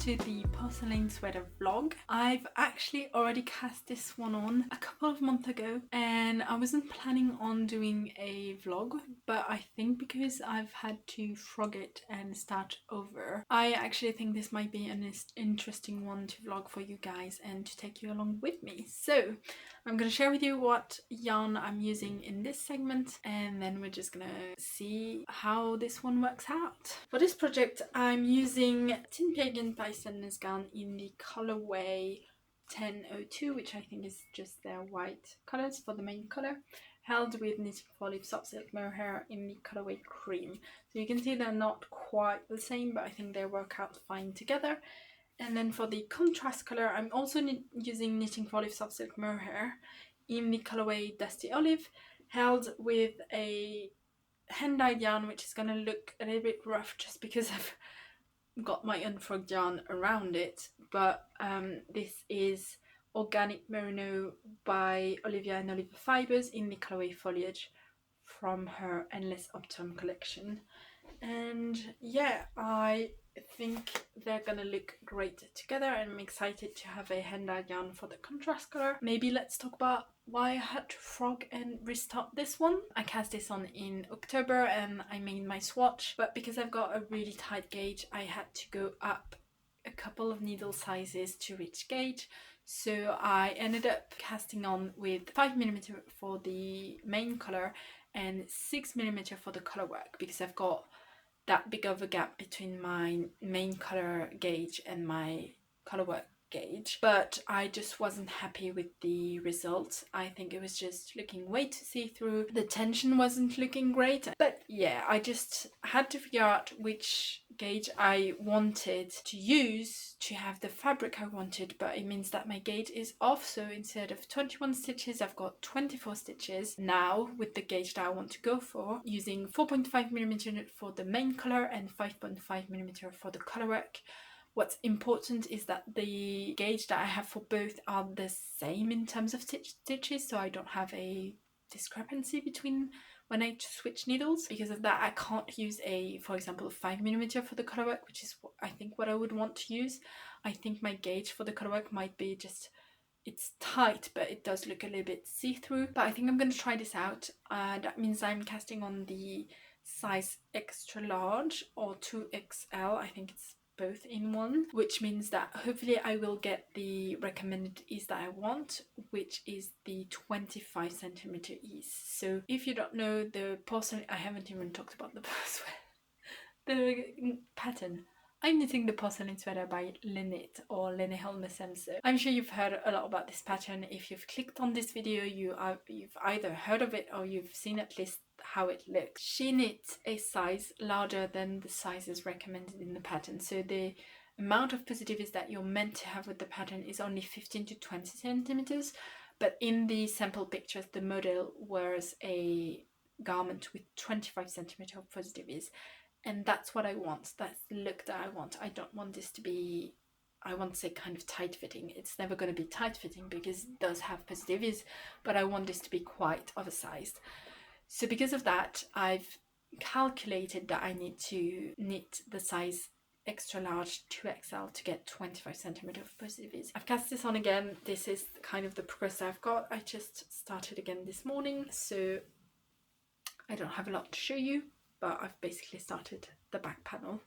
to the Porcelain Sweater vlog. I've actually already cast this one on a couple of months ago and I wasn't planning on doing a vlog, but I think because I've had to frog it and start over, I actually think this might be an interesting one to vlog for you guys and to take you along with me. So I'm going to share with you what yarn I'm using in this segment, and then we're just going to see how this one works out. For this project I'm using Tynn by Sandnes Garn in the colorway 1002, which I think is just their white colors for the main color, held with knitting Foliage soft silk Mohair in the colorway cream. So you can see they're not quite the same, but I think they work out fine together. And then for the contrast color, I'm also using knitting Foliage soft silk Mohair in the colorway Dusty Olive, held with a hand-dyed yarn, which is going to look a little bit rough just because I've got my unfrogged yarn around it. But this is Organic Merino by Olivia and Olivia Fibers in the colorway Foliage from her Endless Autumn collection. And yeah, I think they're gonna look great together and I'm excited to have a hand-dyed yarn for the contrast color. Maybe let's talk about why I had to frog and restart this one. I cast this on in October and I made my swatch, but because I've got a really tight gauge, I had to go up a couple of needle sizes to reach gauge. So I ended up casting on with 5mm for the main color and 6mm for the color work, because I've got that big of a gap between my main color gauge and my color work gauge. But I just wasn't happy with the result. I think it was just looking way too see-through. The tension wasn't looking great. But yeah, I just had to figure out which gauge I wanted to use to have the fabric I wanted, but it means that my gauge is off. So instead of 21 stitches, I've got 24 stitches now with the gauge that I want to go for, using 4.5mm for the main color and 5.5mm for the color work. What's important is that the gauge that I have for both are the same in terms of stitches, so I don't have a discrepancy between when I switch needles. Because of that, I can't use for example, 5mm for the color work, which is I think what I would want to use. I think my gauge for the color work might be just, it's tight, but it does look a little bit see-through. But I think I'm going to try this out. That means I'm casting on the size extra large or 2XL. I think it's both in one, which means that hopefully I will get the recommended ease that I want, which is the 25cm ease. So if you don't know, the porcelain, I haven't even talked about the pattern. I'm knitting the Porcelain Sweater by LeKnit, or Lene-Helmesemse. I'm sure you've heard a lot about this pattern. If you've clicked on this video, you've either heard of it or you've seen at least how it looks. She knits a size larger than the sizes recommended in the pattern. So the amount of positives that you're meant to have with the pattern is only 15 to 20 centimeters. But in the sample pictures, the model wears a garment with 25 centimeters of positives. And that's what I want. That's the look that I want. I don't want this to be, I want to say, kind of tight fitting. It's never going to be tight fitting because it does have positives, but I want this to be quite oversized. So because of that, I've calculated that I need to knit the size extra large 2XL to get 25 centimeters of positives. I've cast this on again. This is kind of the progress I've got. I just started again this morning, so I don't have a lot to show you, but I've basically started the back panel.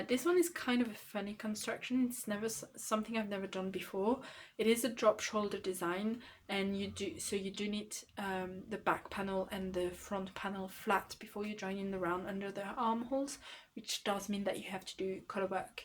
This one is kind of a funny construction. It's never something I've never done before. It is a drop shoulder design, and you do knit the back panel and the front panel flat before you join in the round under the armholes, which does mean that you have to do color work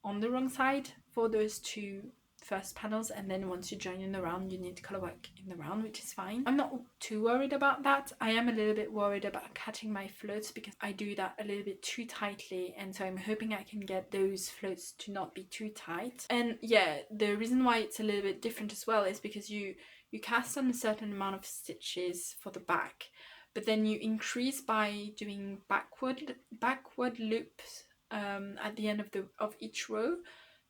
on the wrong side for those two first panels, and then once you join in the round you need color work in the round, which is fine. I'm not too worried about that. I am a little bit worried about catching my floats because I do that a little bit too tightly, and so I'm hoping I can get those floats to not be too tight. And yeah, the reason why it's a little bit different as well is because you cast on a certain amount of stitches for the back, but then you increase by doing backward loops at the end of each row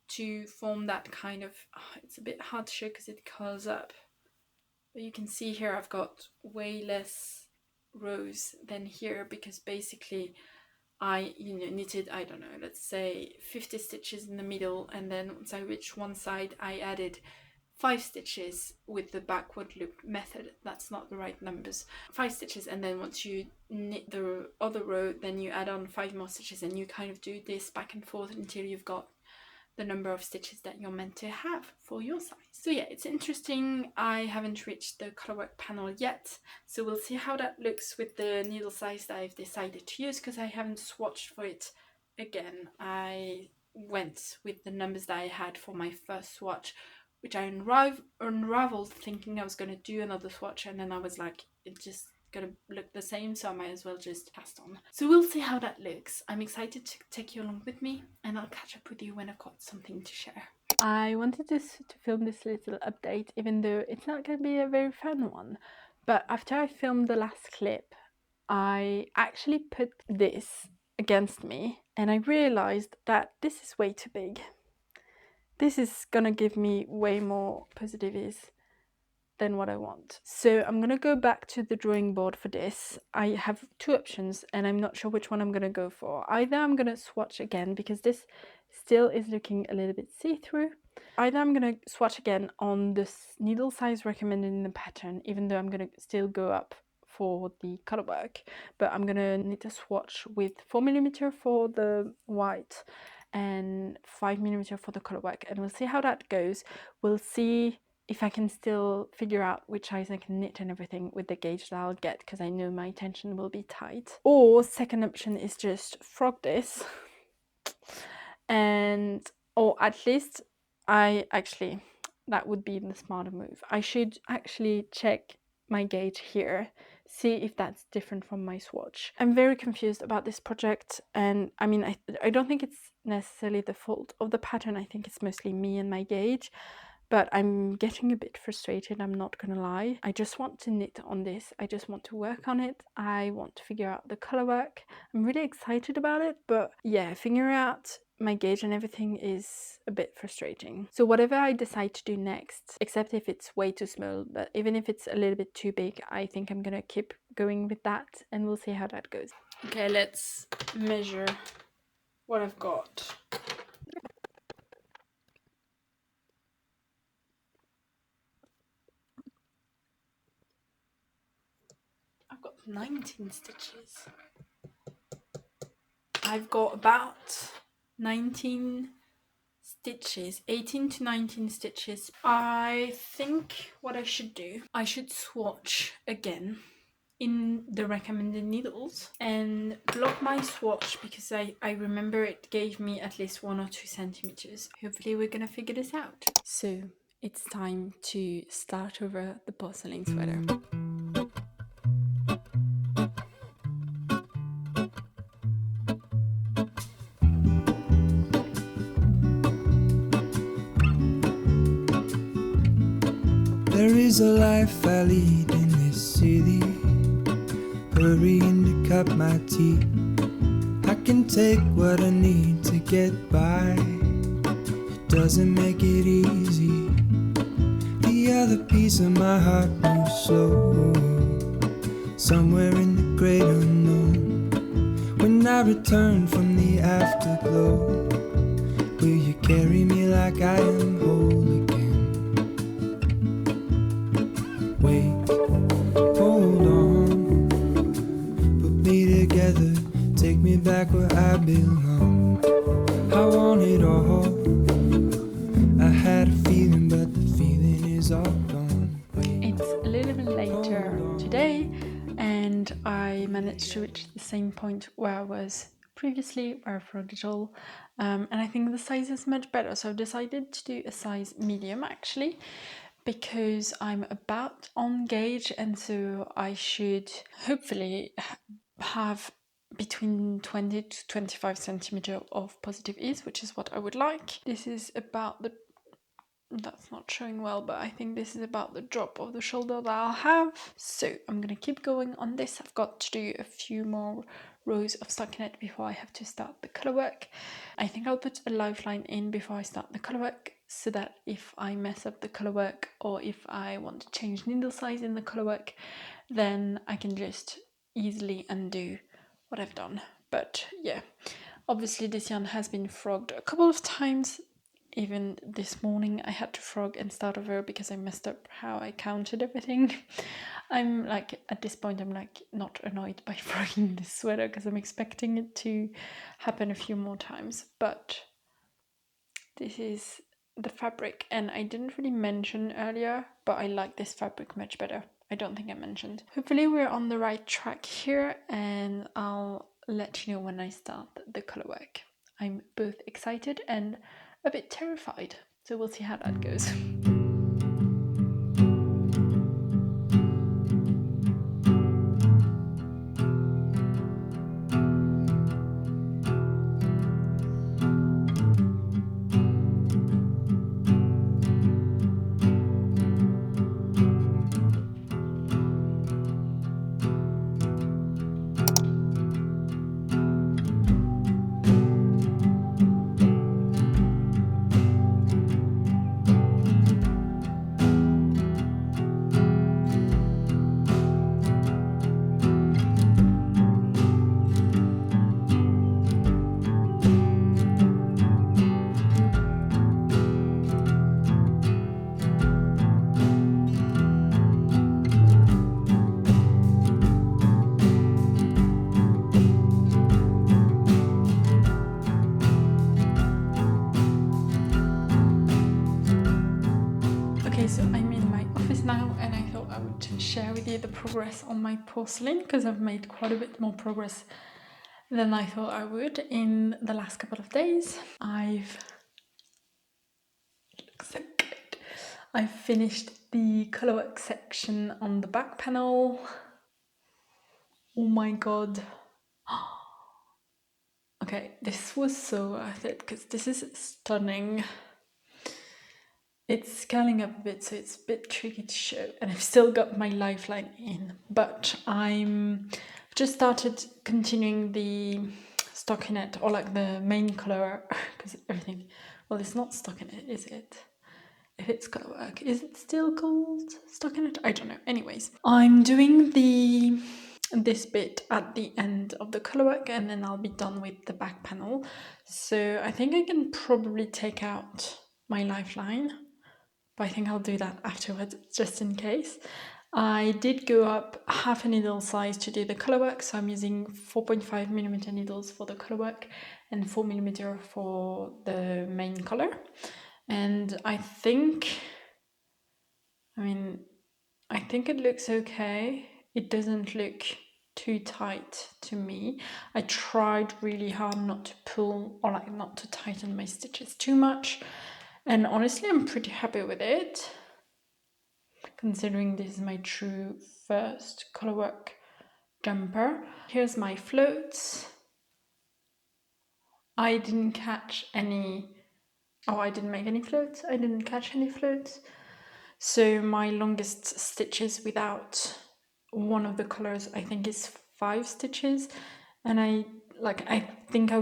to form that kind of, it's a bit hard to show because it curls up, but you can see here I've got way less rows than here because basically I knitted, I don't know, let's say 50 stitches in the middle, and then once I reached one side I added 5 stitches with the backward loop method. That's not the right numbers. 5 stitches, and then once you knit the other row, then you add on 5 more stitches, and you kind of do this back and forth until you've got the number of stitches that you're meant to have for your size. So yeah, it's interesting. I haven't reached the colorwork panel yet, so we'll see how that looks with the needle size that I've decided to use, because I haven't swatched for it again. I went with the numbers that I had for my first swatch, which I unraveled thinking I was going to do another swatch, and then I was like, it just gonna look the same, so I might as well just cast on. So we'll see how that looks. I'm excited to take you along with me, and I'll catch up with you when I've got something to share. I wanted to film this little update, even though it's not going to be a very fun one. But after I filmed the last clip, I actually put this against me, and I realized that this is way too big. This is gonna give me way more positive ease than what I want. So I'm gonna go back to the drawing board for this. I have 2 options, and I'm not sure which one I'm gonna go for. Either I'm gonna swatch again, because this still is looking a little bit see-through. Either I'm gonna swatch again on the needle size recommended in the pattern, even though I'm gonna still go up for the color work, but I'm gonna knit a swatch with 4mm for the white and 5mm for the color work, and we'll see how that goes. We'll see if I can still figure out which size I can knit and everything with the gauge that I'll get, because I know my tension will be tight. Or second option is just frog this, and or at least that would be the smarter move. I should actually check my gauge here, see if that's different from my swatch. I'm very confused about this project, and I mean, I don't think it's necessarily the fault of the pattern. I think it's mostly me and my gauge, but I'm getting a bit frustrated, I'm not gonna lie. I just want to knit on this. I just want to work on it. I want to figure out the color work. I'm really excited about it, but yeah, figuring out my gauge and everything is a bit frustrating. So whatever I decide to do next, except if it's way too small, but even if it's a little bit too big, I think I'm gonna keep going with that, and we'll see how that goes. Okay, let's measure what I've got. I've got 19 stitches. I've got about 19 stitches, 18 to 19 stitches. I think what I should do, I should swatch again in the recommended needles and block my swatch, because I remember it gave me at least 1 or 2 centimeters. Hopefully we're gonna figure this out. So it's time to start over the porcelain sweater. There is a life I lead in this city, hurrying to cut my teeth. I can take what I need to get by. It doesn't make it easy. The other piece of my heart moves slow, somewhere in the great unknown. When I return from the afterglow, will you carry me like I am whole again? Wait, hold on, put me together, take me back where I belong. I want it all. I had a feeling, but the feeling is all gone. Wait, it's a little bit later today, and I managed to reach the same point where I was previously, where I frogged it all, and I think the size is much better. So I've decided to do a size medium, actually, because I'm about on gauge, and so I should hopefully have between 20 to 25 centimeter of positive ease, which is what I would like. This is about the, that's not showing well, but I think this is about the drop of the shoulder that I'll have. So I'm gonna keep going on this. I've got to do a few more rows of stockinette before I have to start the color work. I think I'll put a lifeline in before I start the color work, so that if I mess up the color work, or if I want to change needle size in the color work, then I can just easily undo what I've done. But yeah, obviously this yarn has been frogged a couple of times. Even this morning I had to frog and start over because I messed up how I counted everything. I'm like, at this point I'm like not annoyed by frogging this sweater because I'm expecting it to happen a few more times. But this is the fabric, and I didn't really mention earlier, but I like this fabric much better. I don't think I mentioned. Hopefully we're on the right track here, and I'll let you know when I start the color work. I'm both excited and a bit terrified, so we'll see how that goes. Okay, so I'm in my office now, and I thought I would share with you the progress on my porcelain, because I've made quite a bit more progress than I thought I would in the last couple of days. It looks so good. I've finished the colorwork section on the back panel. Oh my god. Okay, this was so worth it because this is stunning. It's scaling up a bit, so it's a bit tricky to show, and I've still got my lifeline in, but I've just started continuing the stockinette, or like the main color, because everything, well, it's not stockinette, is it? If it's color work, is it still called stockinette? I don't know. Anyways, I'm doing this bit at the end of the color work, and then I'll be done with the back panel. So I think I can probably take out my lifeline, but I think I'll do that afterwards just in case. I did go up half a needle size to do the color work, so I'm using 4.5mm needles for the color work and 4mm for the main color. And I think it looks okay. It doesn't look too tight to me. I tried really hard not to pull, or like not to tighten my stitches too much, and honestly I'm pretty happy with it, considering this is my true first colorwork jumper. Here's my floats. I didn't catch any, I didn't make any floats. I didn't catch any floats. So my longest stitches without one of the colors, I think, is 5 stitches, and I think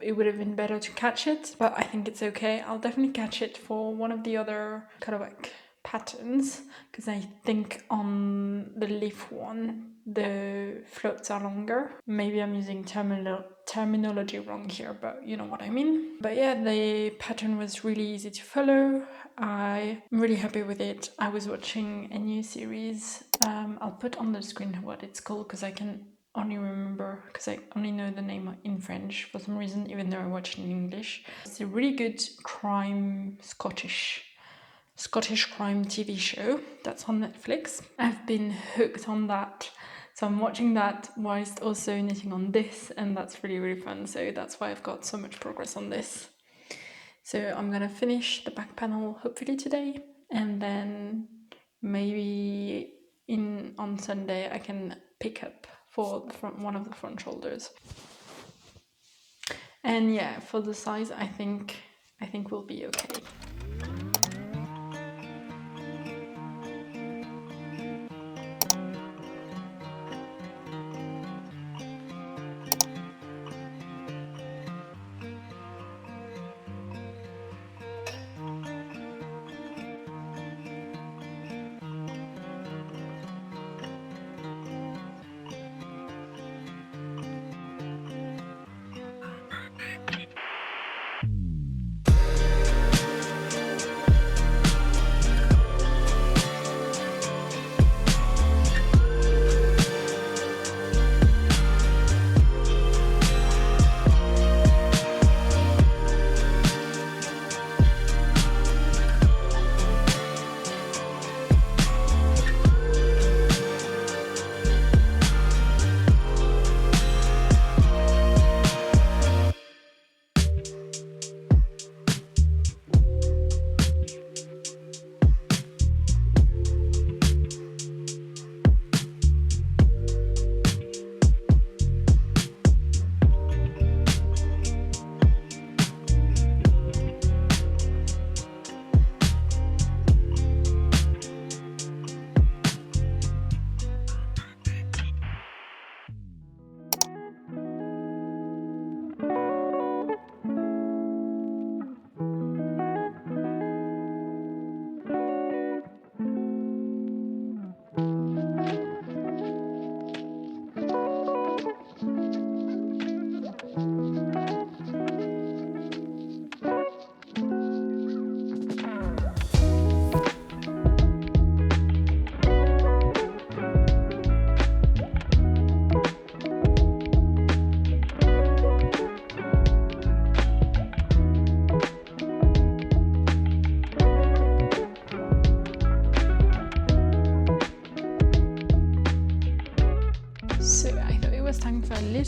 it would have been better to catch it, but I think it's okay. I'll definitely catch it for one of the other colorwork patterns, because I think on the leaf one the floats are longer. Maybe I'm using terminology wrong here, but you know what I mean. But yeah, the pattern was really easy to follow. I'm really happy with it. I was watching a new series. I'll put on the screen what it's called, because I can only remember, because I only know the name in French for some reason, even though I watched it in English. It's a really good crime, Scottish crime TV show that's on Netflix. I've been hooked on that, so I'm watching that whilst also knitting on this, and that's really, really fun. So that's why I've got so much progress on this. So I'm gonna finish the back panel hopefully today, and then maybe on Sunday I can pick up for the front, one of the front shoulders. And yeah, for the size, I think we'll be okay.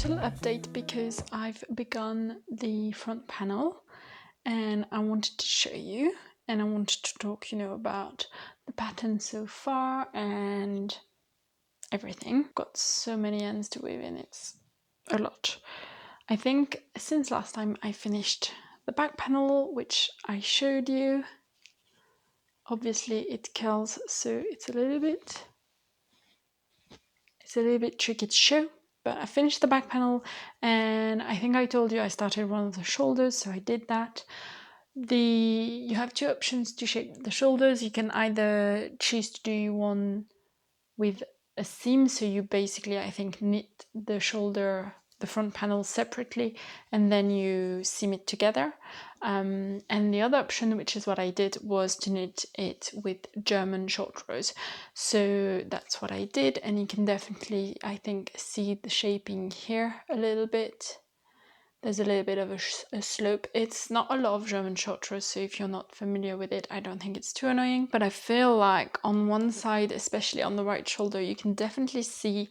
little update because I've begun the front panel and I wanted to show you, and I wanted to talk, about the pattern so far and everything. Got so many ends to weave in, it's a lot. I think since last time I finished the back panel, which I showed you. Obviously it curls, so it's a little bit tricky to show, but I finished the back panel, and I think I told you I started one of the shoulders, so I did that. You have two options to shape the shoulders. You can either choose to do one with a seam, so you basically, I think, knit the front panel separately, and then you seam it together. And the other option, which is what I did, was to knit it with German short rows. So that's what I did, and you can definitely, I think, see the shaping here a little bit. There's a little bit of a slope. It's not a lot of German short rows, so if you're not familiar with it, I don't think it's too annoying. But I feel like on one side, especially on the right shoulder, you can definitely see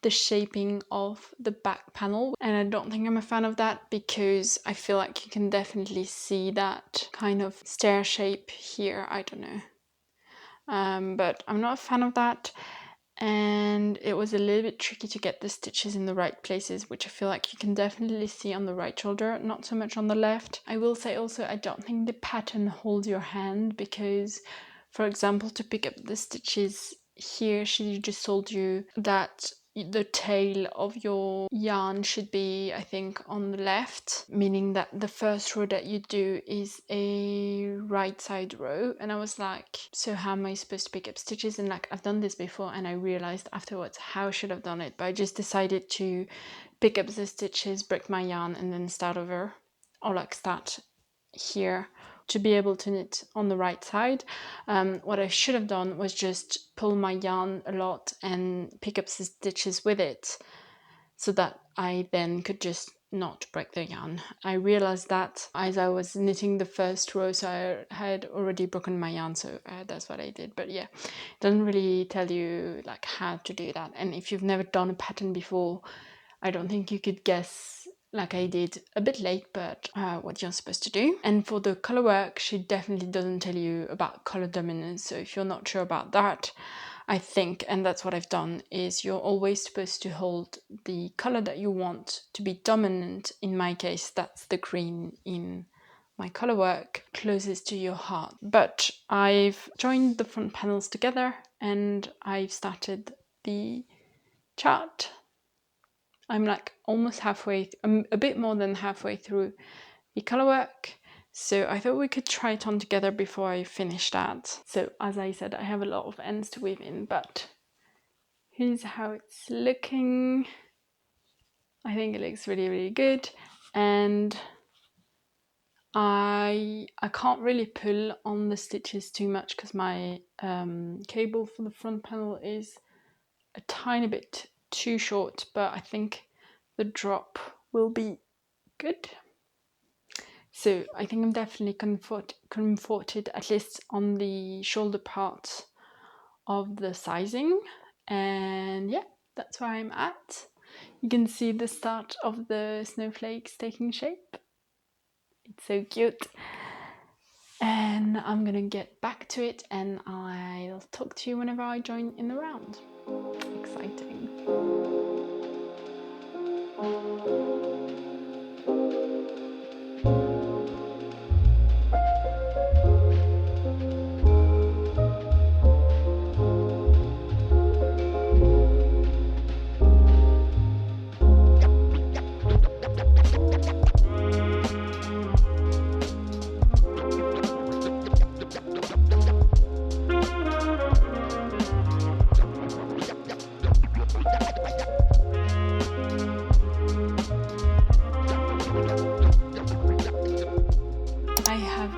the shaping of the back panel, and I don't think I'm a fan of that because I feel like you can definitely see that kind of stair shape here. I don't know, but I'm not a fan of that, and it was a little bit tricky to get the stitches in the right places, which I feel like you can definitely see on the right shoulder, not so much on the left. I will say also, I don't think the pattern holds your hand because, for example, to pick up the stitches here, she just told you that the tail of your yarn should be, I think, on the left, meaning that the first row that you do is a right side row. And I was like, so how am I supposed to pick up stitches? And like, I've done this before, and I realized afterwards how I should have done it, but I just decided to pick up the stitches, break my yarn, and then start over, or like start here to be able to knit on the right side. What I should have done was just pull my yarn a lot and pick up the stitches with it, so that I then could just not break the yarn. I realized that as I was knitting the first row, so I had already broken my yarn, so that's what I did. But yeah, it doesn't really tell you like how to do that, and if you've never done a pattern before, I don't think you could guess, like I did a bit late, but what you're supposed to do. And for the color work, she definitely doesn't tell you about color dominance, so if you're not sure about that, I think, and that's what I've done, is you're always supposed to hold the color that you want to be dominant. In my case, that's the green in my color work, closest to your heart. But I've joined the front panels together and I've started the chart. I'm like almost halfway, a bit more than halfway through the color work. So I thought we could try it on together before I finish that. So as I said, I have a lot of ends to weave in, but here's how it's looking. I think it looks really, really good. And I can't really pull on the stitches too much because my cable for the front panel is a tiny bit too short, but I think the drop will be good. So I think I'm definitely comforted, at least on the shoulder part of the sizing. And yeah, that's where I'm at. You can see the start of the snowflakes taking shape. It's so cute. And I'm gonna get back to it and I'll talk to you whenever I join in the round. Exciting.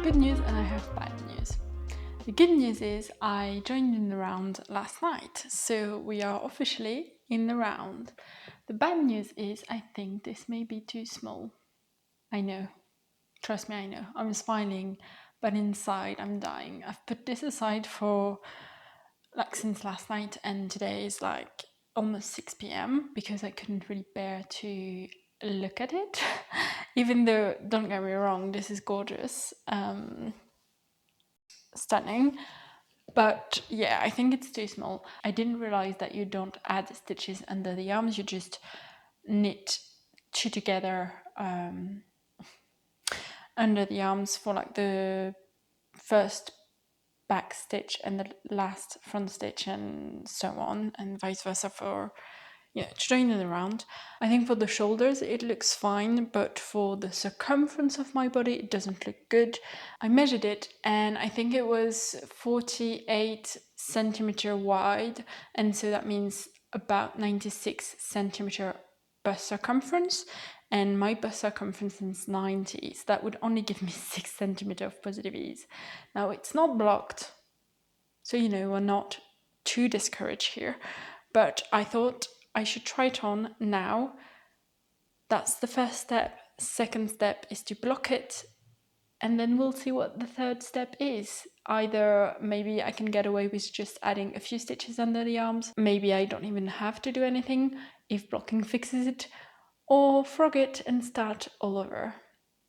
Good news and I have bad news. The good news is I joined in the round last night, so we are officially in the round. The bad news is I think this may be too small. I know. Trust me, I know. I'm smiling, but inside I'm dying. I've put this aside for like since last night, and today is like almost 6 p.m. because I couldn't really bear to look at it. Even though, don't get me wrong, this is gorgeous, stunning. But yeah, I think it's too small. I didn't realize that you don't add stitches under the arms, you just knit two together under the arms for like the first back stitch and the last front stitch and so on, and vice versa for, to join it around. I think for the shoulders it looks fine, but for the circumference of my body it doesn't look good. I measured it and I think it was 48 centimeter wide, and so that means about 96 centimeter bust circumference, and my bust circumference is 90, so that would only give me 6 centimeter of positive ease. Now it's not blocked, so we're not too discouraged here, but I thought I should try it on now. That's the first step. Second step is to block it, and then we'll see what the third step is. Either maybe I can get away with just adding a few stitches under the arms, maybe I don't even have to do anything if blocking fixes it, or frog it and start all over.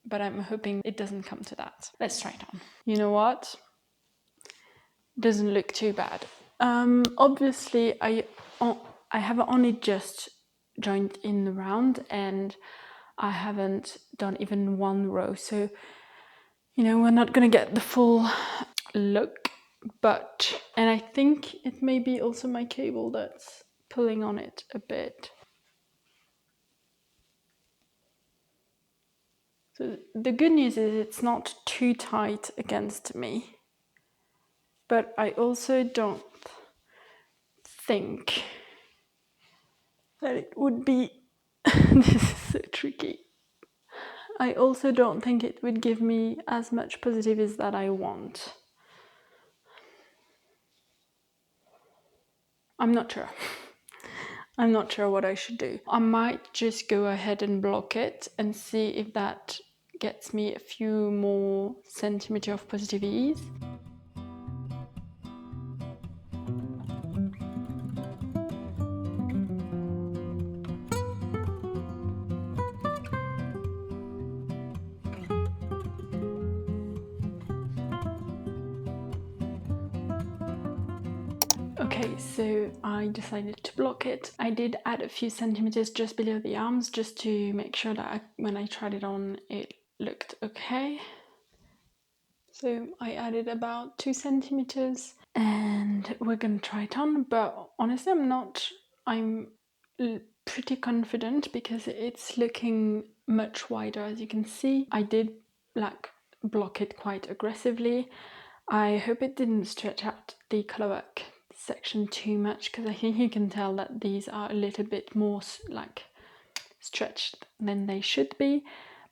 But I'm hoping it doesn't come to that. Let's try it on. You know what? Doesn't look too bad. Obviously I have only just joined in the round and I haven't done even one row, so we're not gonna get the full look, and I think it may be also my cable that's pulling on it a bit. So the good news is it's not too tight against me, but I also don't think that it would be this is so tricky. I also don't think it would give me as much positive as that I want. I'm not sure. I'm not sure what I should do. I might just go ahead and block it and see if that gets me a few more centimeters of positive ease. Okay, so I decided to block it. I did add a few centimeters just below the arms just to make sure that when I tried it on it looked okay. So I added about 2 centimeters and we're gonna try it on, but honestly I'm pretty confident because it's looking much wider, as you can see. I did block it quite aggressively. I hope it didn't stretch out the colorwork section too much, because I think you can tell that these are a little bit more stretched than they should be,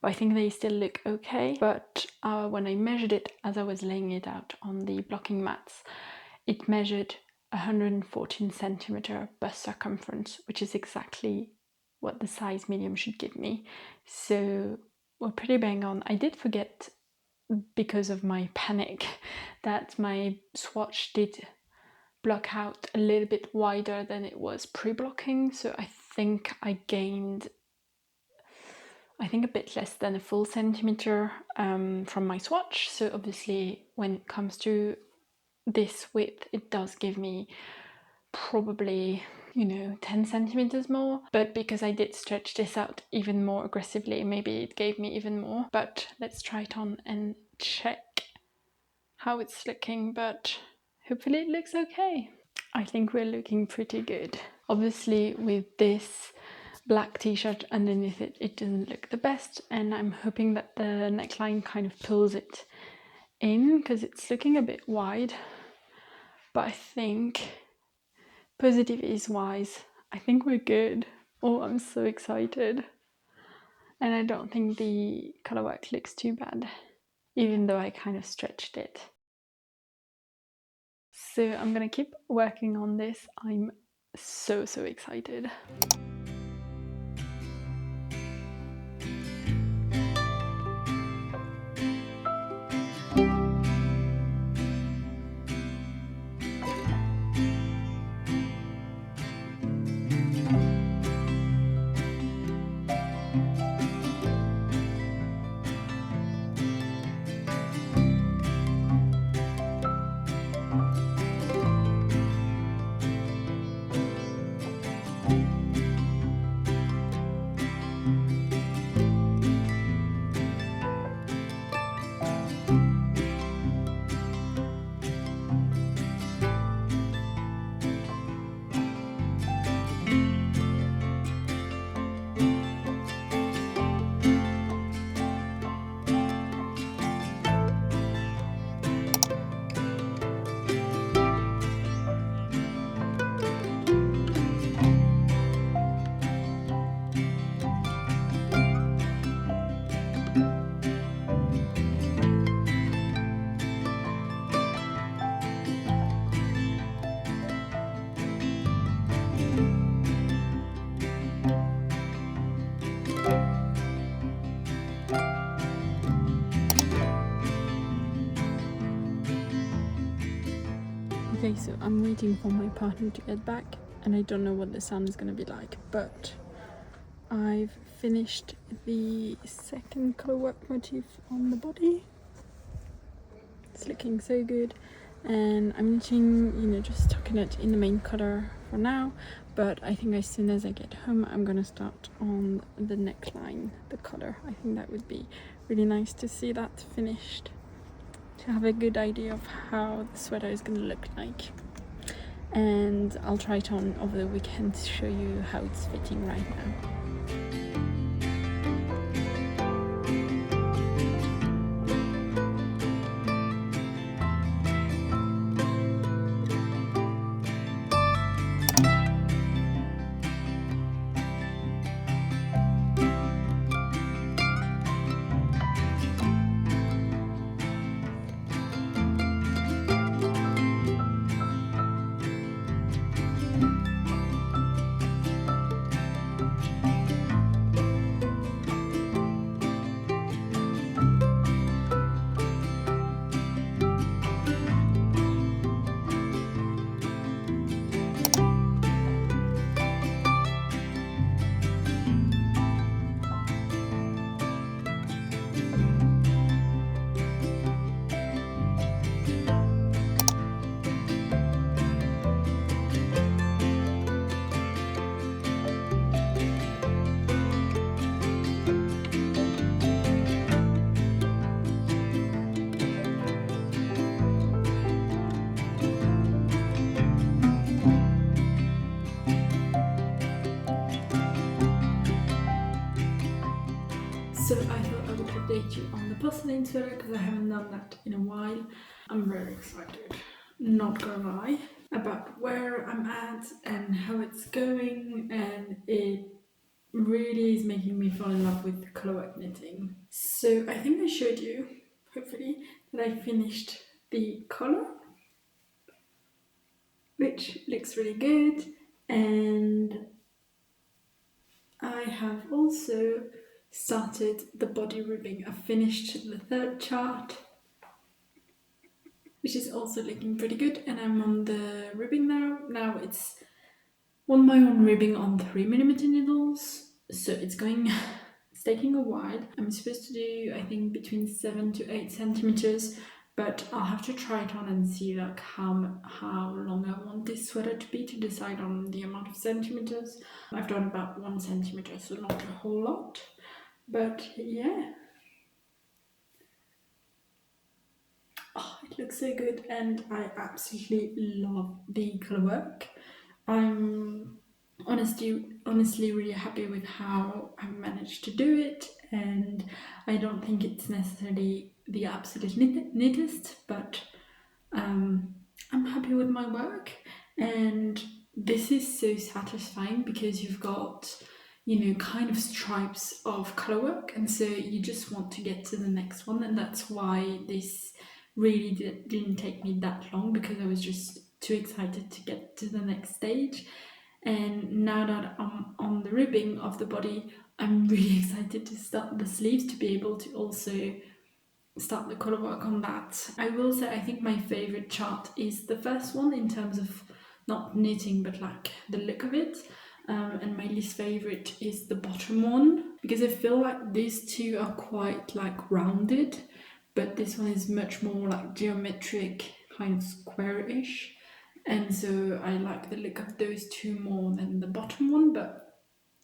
but I think they still look okay. But when I measured it as I was laying it out on the blocking mats, it measured 114 centimeter bust circumference, which is exactly what the size medium should give me, so we're pretty bang on. I did forget, because of my panic, that my swatch did block out a little bit wider than it was pre-blocking, so I think I gained a bit less than a full centimeter from my swatch. So obviously when it comes to this width it does give me probably 10 centimeters more, but because I did stretch this out even more aggressively, maybe it gave me even more. But let's try it on and check how it's looking, but hopefully it looks okay. I think we're looking pretty good. Obviously with this black t-shirt underneath it, it doesn't look the best, and I'm hoping that the neckline kind of pulls it in because it's looking a bit wide. But I think positive ease wise, I think we're good. Oh, I'm so excited. And I don't think the colorwork looks too bad, even though I kind of stretched it. So I'm gonna keep working on this. I'm so excited. Okay, so I'm waiting for my partner to get back, and I don't know what the sound is going to be like, but I've finished the second colour work motif on the body. It's looking so good, and I'm knitting, you know, just stockinette in the main colour for now, but I think as soon as I get home I'm gonna start on the neckline, the colour. I think that would be really nice to see that finished, to have a good idea of how the sweater is gonna look like. And I'll try it on over the weekend to show you how it's fitting right now. So I thought I would update you on the porcelain sweater because I haven't done that in a while. I'm very excited, not gonna lie, about where I'm at and how it's going, and it really is making me fall in love with colour work knitting. So I think I showed you, hopefully, that I finished the collar, which looks really good, and I have also started the body ribbing. I finished the third chart, which is also looking pretty good, and I'm on the ribbing now. Now it's on my own ribbing on 3mm needles, so it's taking a while. I'm supposed to do, I think, between 7 to 8 centimeters, but I'll have to try it on and see like how long I want this sweater to be to decide on the amount of centimeters. I've done about 1 centimeter, so not a whole lot, but yeah. Oh, it looks so good, and I absolutely love the colour work. I'm honestly really happy with how I've managed to do it, and I don't think it's necessarily the absolute neatest, but I'm happy with my work, and this is so satisfying because you've got, you know, kind of stripes of colour work, and so you just want to get to the next one, and that's why this really didn't take me that long, because I was just too excited to get to the next stage. And now that I'm on the ribbing of the body, I'm really excited to start the sleeves, to be able to also start the colour work on that. I will say I think my favourite chart is the first one in terms of not knitting but like the look of it, and my least favourite is the bottom one, because I feel like these two are quite like rounded, but this one is much more like geometric, kind of square-ish, and so I like the look of those two more than the bottom one, but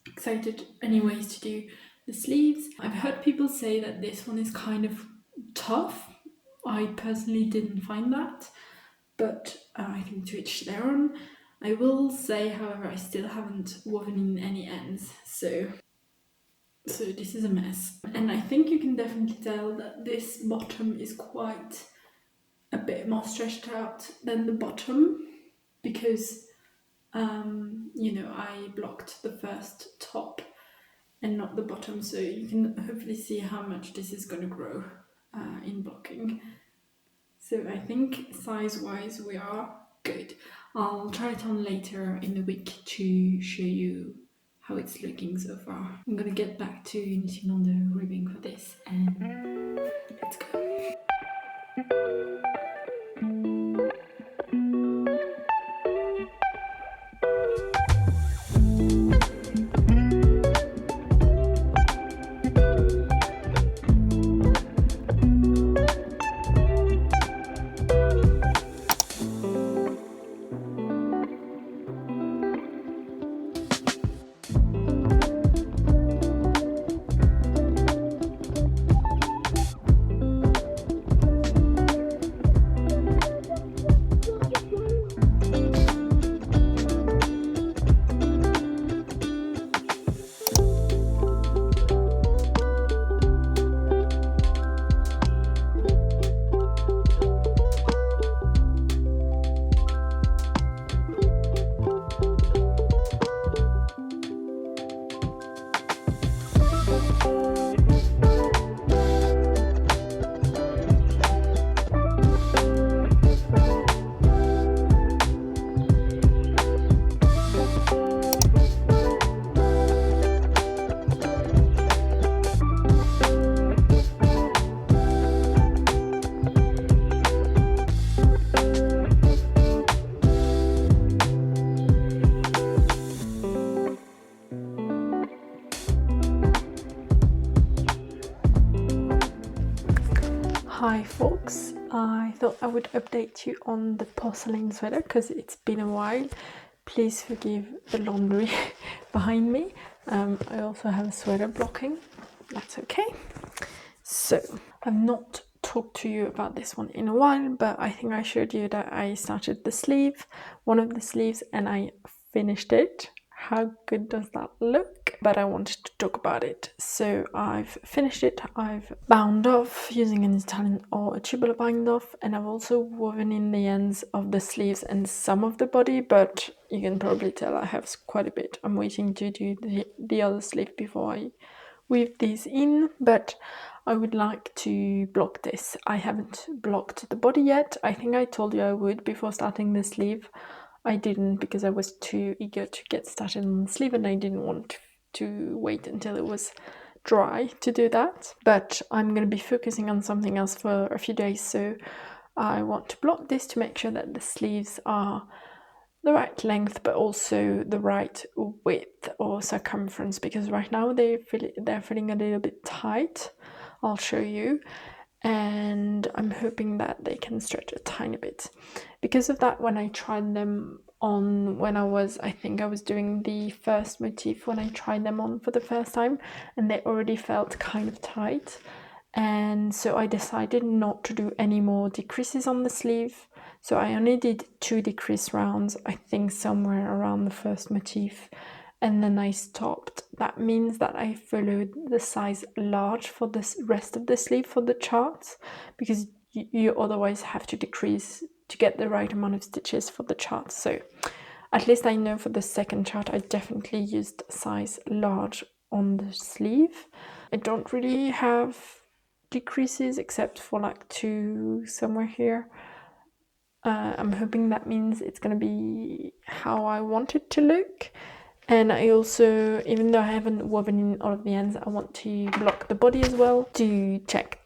excited anyways to do the sleeves. I've heard people say that this one is kind of tough. I personally didn't find that, but I think to each their own. I will say, however, I still haven't woven in any ends, so this is a mess. And I think you can definitely tell that this bottom is quite a bit more stretched out than the bottom, because you know, I blocked the first top and not the bottom, so you can hopefully see how much this is going to grow in blocking. So I think size-wise we are good. I'll try it on later in the week to show you how it's looking so far. I'm gonna get back to knitting on the ribbing for this, and let's go. Hi folks, I thought I would update you on the porcelain sweater because it's been a while. Please forgive the laundry behind me. I also have a sweater blocking, that's okay. So, I've not talked to you about this one in a while, but I think I showed you that I started the sleeve, one of the sleeves, and I finished it. How good does that look? But I wanted to talk about it. So I've finished it, I've bound off using an Italian or a tubular bind off, and I've also woven in the ends of the sleeves and some of the body, but you can probably tell I have quite a bit. I'm waiting to do the other sleeve before I weave these in, but I would like to block this. I haven't blocked the body yet. I think I told you I would before starting the sleeve. I didn't because I was too eager to get started on the sleeve and I didn't want to wait until it was dry to do that. But I'm going to be focusing on something else for a few days, so I want to block this to make sure that the sleeves are the right length but also the right width or circumference, because right now they're feeling a little bit tight. I'll show you, and I'm hoping that they can stretch a tiny bit. Because of that, when I tried them on, I think I was doing the first motif when I tried them on for the first time, and they already felt kind of tight, and so I decided not to do any more decreases on the sleeve. So I only did 2 decrease rounds, I think somewhere around the first motif, and then I stopped. That means that I followed the size large for the rest of the sleeve for the charts, because you otherwise have to decrease to get the right amount of stitches for the chart. So at least I know for the second chart I definitely used size large on the sleeve. I don't really have decreases except for like 2 somewhere here. I'm hoping that means it's gonna be how I want it to look. And I also, even though I haven't woven in all of the ends, I want to block the body as well to check.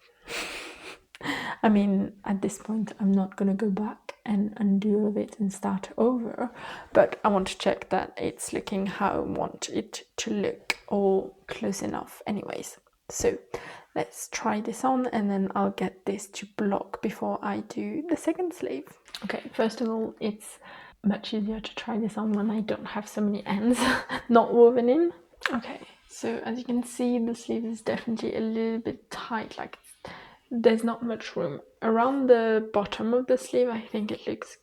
I mean, at this point, I'm not gonna go back and undo all of it and start over, but I want to check that it's looking how I want it to look, or close enough anyways. So let's try this on and then I'll get this to block before I do the second sleeve. Okay, first of all, it's much easier to try this on when I don't have so many ends not woven in. Okay, so as you can see, the sleeve is definitely a little bit tight, like there's not much room. Around the bottom of the sleeve, I think it looks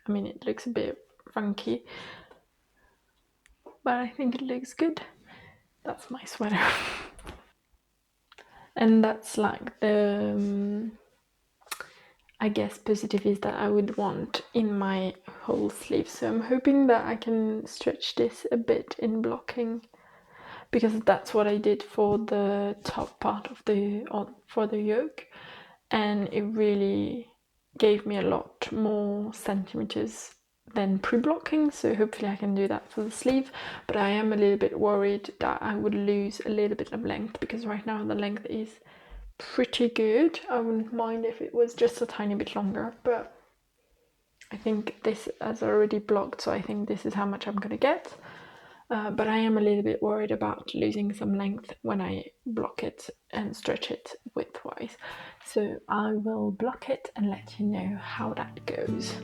a bit funky, but I think it looks good. That's my sweater. And that's like the I guess positive is that I would want in my whole sleeve. So I'm hoping that I can stretch this a bit in blocking, because that's what I did for the top part of for the yoke, and it really gave me a lot more centimeters than pre-blocking, so hopefully I can do that for the sleeve. But I am a little bit worried that I would lose a little bit of length, because right now the length is pretty good. I wouldn't mind if it was just a tiny bit longer, but I think this has already blocked, so I think this is how much I'm gonna get. But I am a little bit worried about losing some length when I block it and stretch it widthwise. So I will block it and let you know how that goes.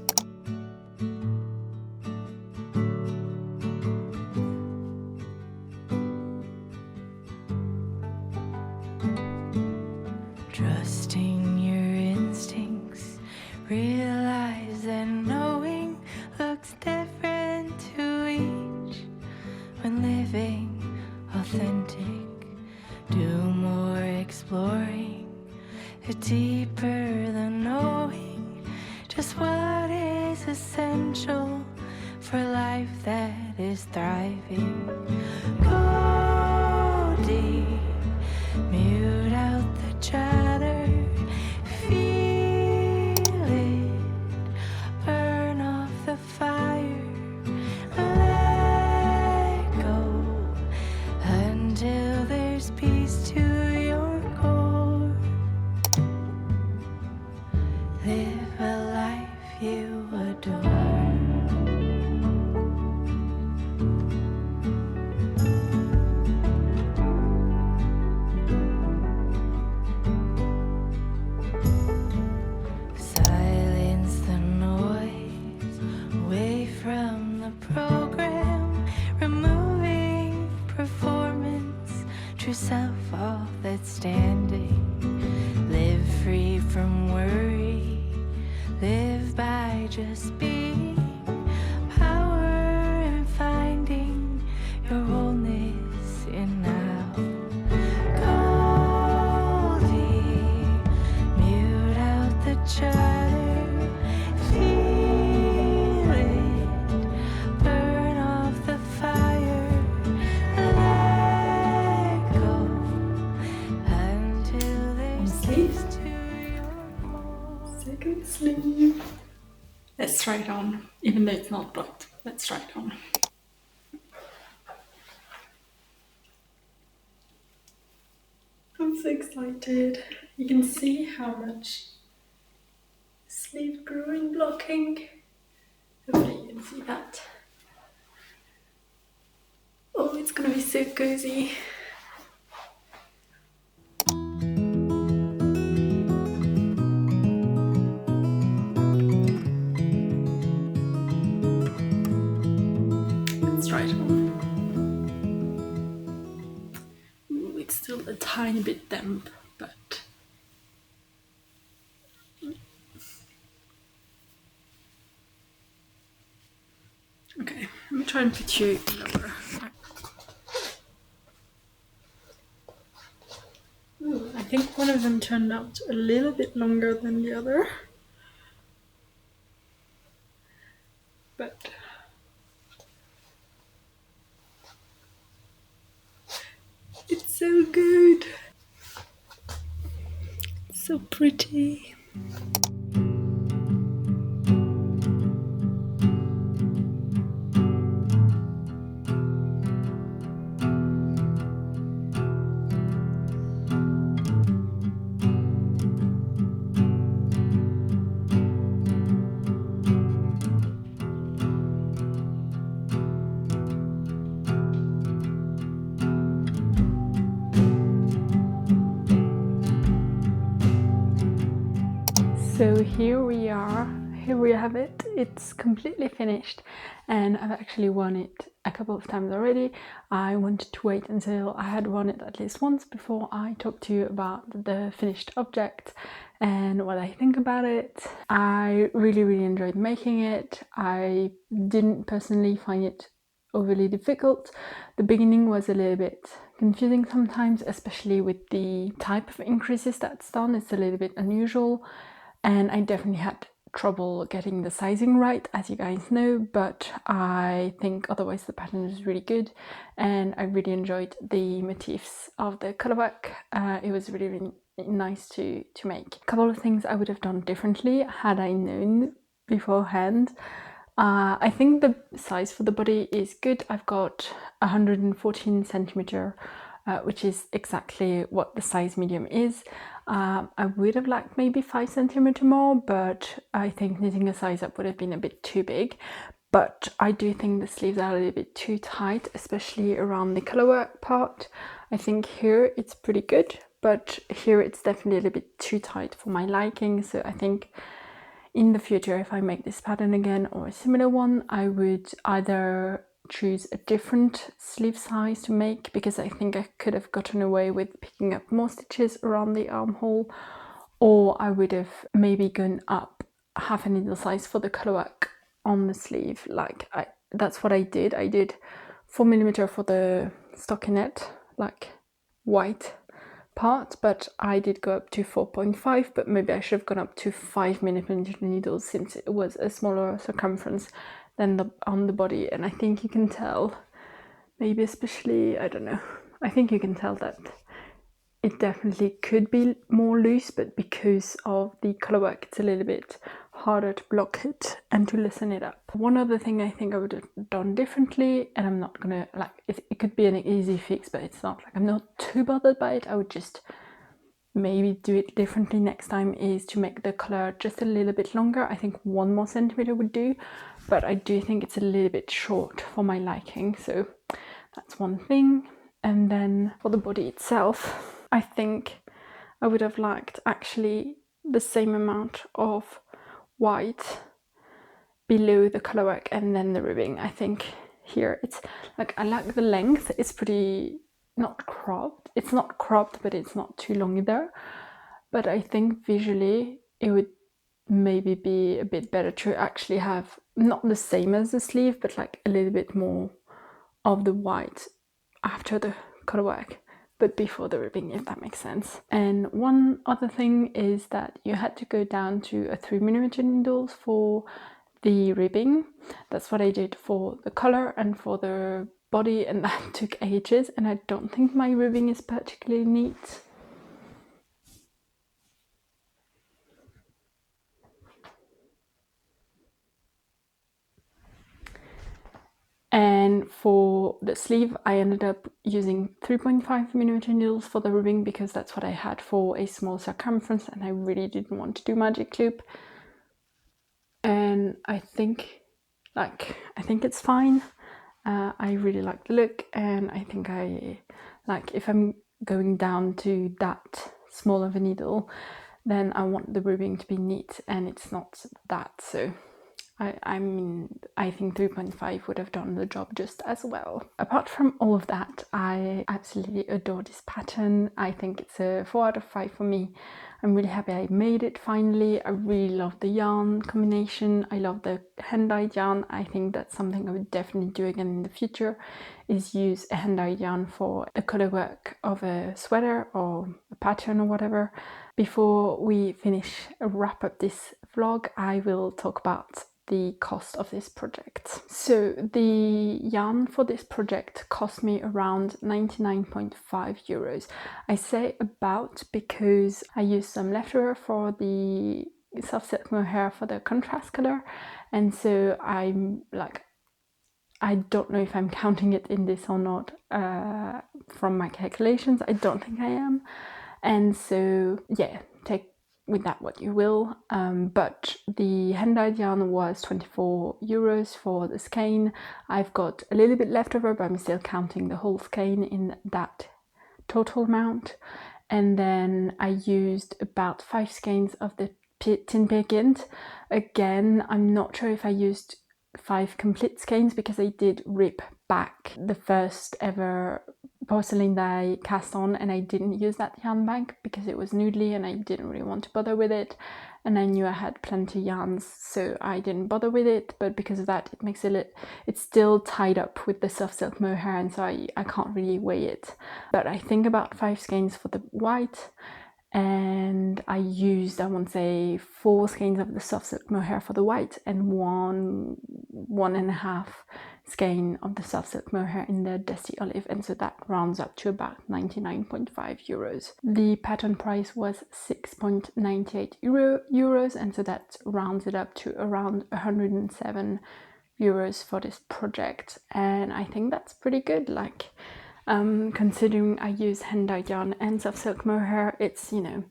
Trusting your instincts, realize that knowing looks different to each. When living authentic, do more exploring, deeper than knowing just what is essential for life that is thriving. Go deep, mute out the chatter, feel it, burn off the fire, let go until there's peace to your core. Live a life you adore. just being, power in finding your wholeness in now. Cozy, mute out the chatter, feel it, burn off the fire, let go until there's peace to your bones. Second sleeve. Let's try it on, even though it's not blocked. Let's try it on. I'm so excited. You can see how much sleeve grew in blocking. Hopefully you can see that. Oh, it's gonna be so cozy. Let's try it on. Ooh, it's still a tiny bit damp, but okay, let me try and put you lower. Ooh, I think one of them turned out a little bit longer than the other, but it's so good. So pretty. So here we are, here we have it. It's completely finished and I've actually worn it a couple of times already. I wanted to wait until I had worn it at least once before I talk to you about the finished object and what I think about it. I really enjoyed making it. I didn't personally find it overly difficult. The beginning was a little bit confusing sometimes, especially with the type of increases that's done. It's a little bit unusual. And I definitely had trouble getting the sizing right, as you guys know, but I think otherwise the pattern is really good and I really enjoyed the motifs of the colorwork. It was really nice to make. A couple of things I would have done differently had I known beforehand. I think the size for the body is good. I've got 114 centimeter, which is exactly what the size medium is. I would have liked maybe 5 centimeter more, but I think knitting a size up would have been a bit too big. But I do think the sleeves are a little bit too tight, especially around the colorwork part. I think here it's pretty good, but here it's definitely a little bit too tight for my liking. So I think in the future, if I make this pattern again or a similar one, I would either choose a different sleeve size to make, because I think I could have gotten away with picking up more stitches around the armhole, or I would have maybe gone up half a needle size for the colorwork on the sleeve. Like that's what I did. I did 4mm for the stockinette, like white part, but I did go up to 4.5, but maybe I should have gone up to 5mm needles since it was a smaller circumference than on the body. And I think you can tell, maybe especially, I don't know, I think you can tell that it definitely could be more loose, but because of the colorwork it's a little bit harder to block it and to loosen it up. One other thing I think I would have done differently, and I'm not gonna, like, it could be an easy fix, but it's not, like, I'm not too bothered by it. I would just maybe do it differently next time, is to make the color just a little bit longer. I think 1 more centimeter would do, but I do think it's a little bit short for my liking, so that's one thing. And then for the body itself, I think I would have liked actually the same amount of white below the colorwork and then the ribbing. I think here it's like, I like the length, it's pretty not cropped. It's not cropped, but it's not too long either. But I think visually it would maybe be a bit better to actually have not the same as the sleeve, but like a little bit more of the white after the colorwork, but before the ribbing, if that makes sense. And one other thing is that you had to go down to a 3mm needles for the ribbing. That's what I did for the collar and for the body, and that took ages, and I don't think my ribbing is particularly neat. And for the sleeve, I ended up using 3.5mm needles for the ribbing because that's what I had for a small circumference, and I really didn't want to do magic loop. And I think it's fine. I really like the look, and I think if I'm going down to that small of a needle, then I want the ribbing to be neat, and it's not that, so I mean, I think 3.5 would have done the job just as well. Apart from all of that, I absolutely adore this pattern. I think it's a 4 out of 5 for me. I'm really happy I made it finally. I really love the yarn combination. I love the hand-dyed yarn. I think that's something I would definitely do again in the future, is use a hand-dyed yarn for the colorwork of a sweater or a pattern or whatever. Before we wrap up this vlog, I will talk about the cost of this project. So the yarn for this project cost me around 99.5 euros. I say about because I used some leftover for the soft silk mohair for the contrast color, and so I'm like, I don't know if I'm counting it in this or not from my calculations. I don't think I am, and so yeah, take with that what you will, but the hand-dyed yarn was 24 euros for the skein. I've got a little bit left over, but I'm still counting the whole skein in that total amount. And then I used about 5 skeins of the Tynn Gynt. Again, I'm not sure if I used 5 complete skeins because I did rip back the first ever porcelain that I cast on, and I didn't use that yarn back because it was noodly and I didn't really want to bother with it, and I knew I had plenty yarns, so I didn't bother with it. But because of that, it makes it's still tied up with the soft silk mohair, and so I can't really weigh it. But I think about 5 skeins for the white, and I used, I want to say, 4 skeins of the soft silk mohair for the white and 1.5 skein of the soft silk mohair in the dusty olive, and so that rounds up to about 99.5 euros. The pattern price was 6.98 euros, and so that rounds it up to around 107 euros for this project, and I think that's pretty good. Like, considering I use hand-dyed yarn and soft silk mohair, it's, you know,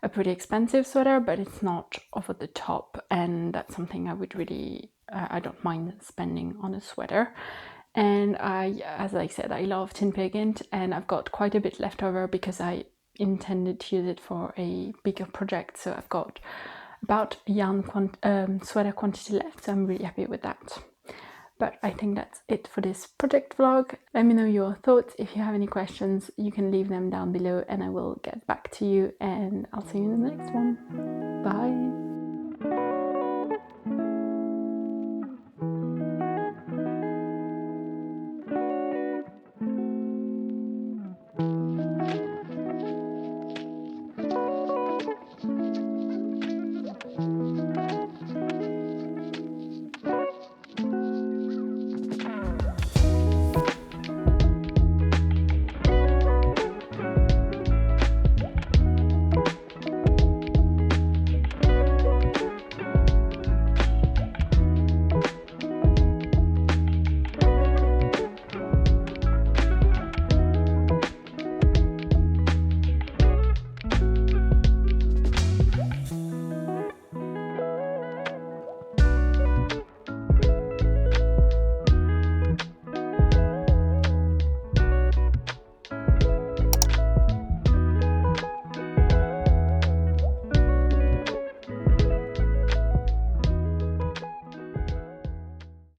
a pretty expensive sweater, but it's not over the top, and that's something I would really I don't mind spending on a sweater. And as I said, I love Tynn Gynt, and I've got quite a bit left over because I intended to use it for a bigger project, so I've got about sweater quantity left, so I'm really happy with that. But I think that's it for this project vlog. Let me know your thoughts. If you have any questions, you can leave them down below and I will get back to you, and I'll see you in the next one.